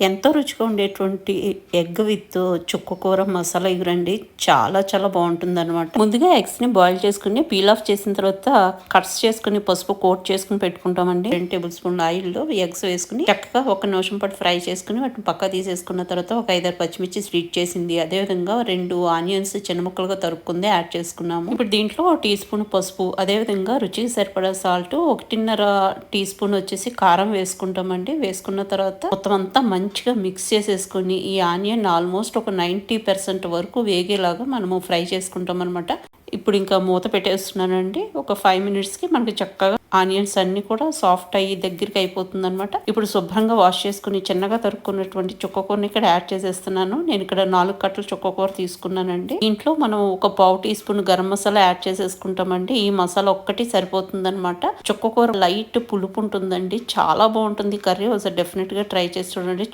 ఎంతో రుచిగా ఉండేటువంటి ఎగ్ విత్ చుక్కకూర మసాలా ఎగురండి. చాలా చాలా బాగుంటుందన్నమాట. ముందుగా ఎగ్స్ని బాయిల్ చేసుకుని పీల్ ఆఫ్ చేసిన తర్వాత కట్స్ చేసుకుని పసుపు కోట్ చేసుకుని పెట్టుకుంటామండి. 2 టేబుల్ స్పూన్ ఆయిల్లో ఎగ్స్ వేసుకుని చక్కగా 1 నిమిషం పాటు ఫ్రై చేసుకుని వాటిని పక్క తీసేసుకున్న తర్వాత ఒక 5-6 పచ్చిమిర్చి స్వీట్ చేసింది, అదేవిధంగా 2 ఆనియన్స్ చిన్న ముక్కలుగా తరుక్కుంది యాడ్ చేసుకున్నాము. ఇప్పుడు దీంట్లో 1 టీ స్పూన్ పసుపు, అదేవిధంగా రుచికి సరిపడా సాల్ట్, 1.5 టీ స్పూన్ వచ్చేసి కారం వేసుకుంటామండి. వేసుకున్న తర్వాత మొత్తం అంతా మంచిగా మిక్స్ చేసేసుకొని ఈ ఆనియన్ ఆల్మోస్ట్ ఒక 90% వరకు వేగేలాగా మనము ఫ్రై చేసుకుంటాం అనమాట. ఇప్పుడు ఇంకా మూత పెట్టేస్తున్నానండి. ఒక 5 మినిట్స్కి మనకి చక్కగా ఆనియన్స్ అన్ని కూడా సాఫ్ట్ అయ్యి దగ్గరికి అయిపోతుంది అనమాట. ఇప్పుడు శుభ్రంగా వాష్ చేసుకుని చిన్నగా తరుక్కున్నటువంటి చుక్కకూరని ఇక్కడ యాడ్ చేసేస్తున్నాను. నేను ఇక్కడ 4 కట్టలు చుక్కకూర తీసుకున్నానండి. ఇంట్లో మనం ఒక పావు teaspoon garam masala add చేసేసుకుంటామండి. ఈ మసాలా ఒక్కటి సరిపోతుంది అనమాట. చుక్కకూర లైట్ పులుపు ఉంటుందండి, చాలా బాగుంటుంది కర్రీ. ఒకసారి డెఫినెట్ గా ట్రై చేసి చూడండి.